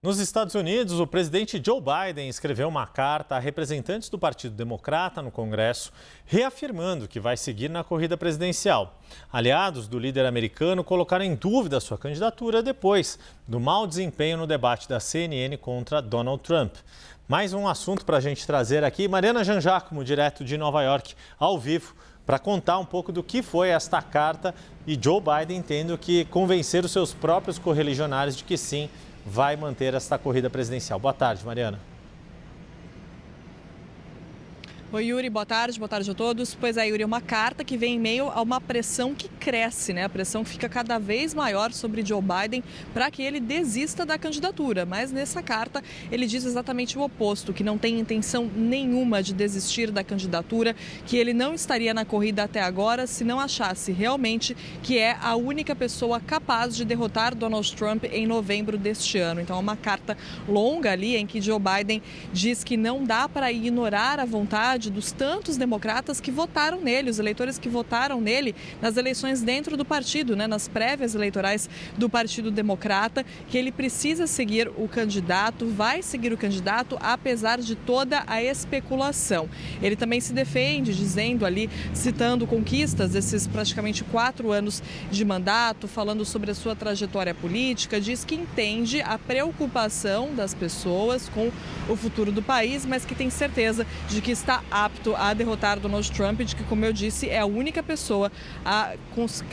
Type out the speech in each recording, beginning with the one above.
Nos Estados Unidos, o presidente Joe Biden escreveu uma carta a representantes do Partido Democrata no Congresso, reafirmando que vai seguir na corrida presidencial. Aliados do líder americano colocaram em dúvida sua candidatura depois do mau desempenho no debate da CNN contra Donald Trump. Mais um assunto para a gente trazer aqui. Mariana Jangiacomo, direto de Nova York, ao vivo, para contar um pouco do que foi esta carta e Joe Biden tendo que convencer os seus próprios correligionários de que sim, vai manter esta corrida presidencial. Boa tarde, Mariana. Oi, Yuri, boa tarde a todos. Pois é, Yuri, uma carta que vem em meio a uma pressão que cresce, né? A pressão fica cada vez maior sobre Joe Biden para que ele desista da candidatura. Mas nessa carta ele diz exatamente o oposto, que não tem intenção nenhuma de desistir da candidatura, que ele não estaria na corrida até agora se não achasse realmente que é a única pessoa capaz de derrotar Donald Trump em novembro deste ano. Então é uma carta longa ali em que Joe Biden diz que não dá para ignorar a vontade dos tantos democratas que votaram nele, os eleitores que votaram nele nas eleições dentro do partido, né, nas prévias eleitorais do Partido Democrata, que ele precisa seguir o candidato, vai seguir o candidato apesar de toda a especulação. Ele também se defende dizendo ali, citando conquistas desses praticamente 4 anos de mandato, falando sobre a sua trajetória política, diz que entende a preocupação das pessoas com o futuro do país, mas que tem certeza de que está apto a derrotar Donald Trump, de que, como eu disse, é a única pessoa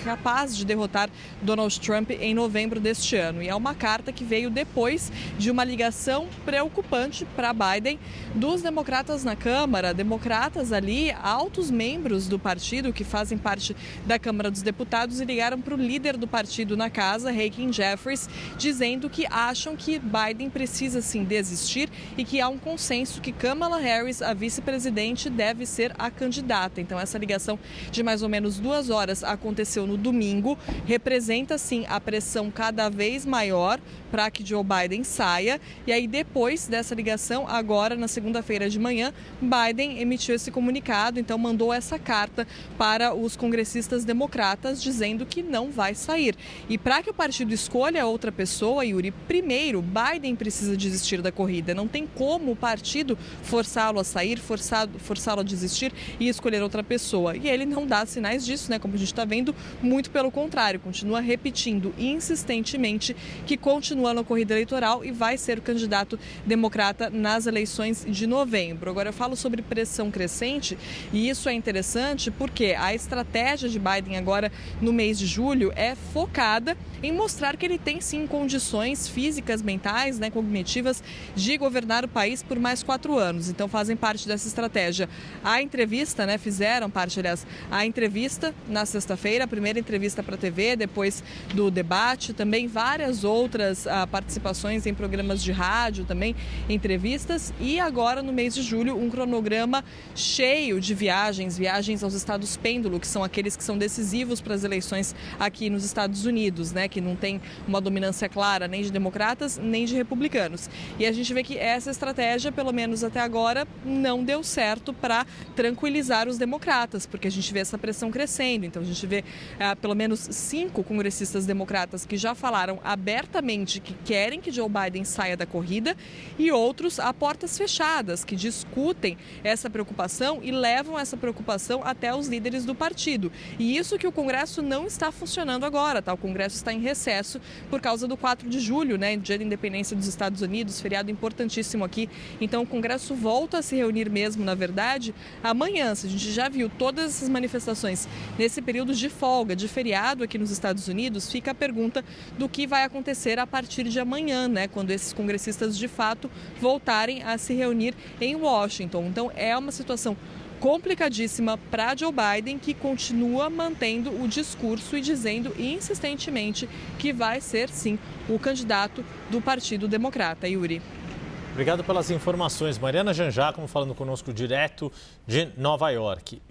capaz de derrotar Donald Trump em novembro deste ano. E é uma carta que veio depois de uma ligação preocupante para Biden dos democratas na Câmara, democratas ali, altos membros do partido que fazem parte da Câmara dos Deputados, e ligaram para o líder do partido na casa, Hakeem Jeffries, dizendo que acham que Biden precisa sim desistir e que há um consenso que Kamala Harris, a vice-presidente, deve ser a candidata. Então essa ligação de mais ou menos 2 horas aconteceu no domingo, representa sim a pressão cada vez maior para que Joe Biden saia, e aí depois dessa ligação, agora na segunda-feira de manhã, Biden emitiu esse comunicado, então mandou essa carta para os congressistas democratas dizendo que não vai sair. E para que o partido escolha outra pessoa, Yuri, primeiro Biden precisa desistir da corrida, não tem como o partido forçá-lo a sair, forçá-lo a desistir e escolher outra pessoa. E ele não dá sinais disso, né? Como a gente está vendo, muito pelo contrário, continua repetindo insistentemente que continua na corrida eleitoral e vai ser o candidato democrata nas eleições de novembro. Agora eu falo sobre pressão crescente e isso é interessante porque a estratégia de Biden agora no mês de julho é focada em mostrar que ele tem sim condições físicas, mentais, né, cognitivas de governar o país por mais 4 anos. Então fazem parte dessa estratégia. A entrevista, né, fizeram parte, aliás, a entrevista na sexta-feira, a primeira entrevista para a TV, depois do debate, também várias outras participações em programas de rádio, também entrevistas, e agora no mês de julho um cronograma cheio de viagens aos estados pêndulo, que são aqueles que são decisivos para as eleições aqui nos Estados Unidos, né, que não tem uma dominância clara nem de democratas nem de republicanos. E a gente vê que essa estratégia, pelo menos até agora, não deu certo para tranquilizar os democratas, porque a gente vê essa pressão crescendo. Então a gente vê pelo menos 5 congressistas democratas que já falaram abertamente que querem que Joe Biden saia da corrida, e outros a portas fechadas, que discutem essa preocupação e levam essa preocupação até os líderes do partido. E isso que o Congresso não está funcionando agora, tá? O Congresso está em recesso por causa do 4 de julho, né? Dia da independência dos Estados Unidos, feriado importantíssimo aqui. Então o Congresso volta a se reunir mesmo, na verdade, amanhã. A gente já viu todas essas manifestações nesse período de folga, de feriado aqui nos Estados Unidos. Fica a pergunta do que vai acontecer a partir de amanhã, né, quando esses congressistas de fato voltarem a se reunir em Washington. Então é uma situação complicadíssima para Joe Biden, que continua mantendo o discurso e dizendo insistentemente que vai ser sim o candidato do Partido Democrata. Yuri. Obrigado pelas informações. Mariana Jangiacomo falando conosco direto de Nova York.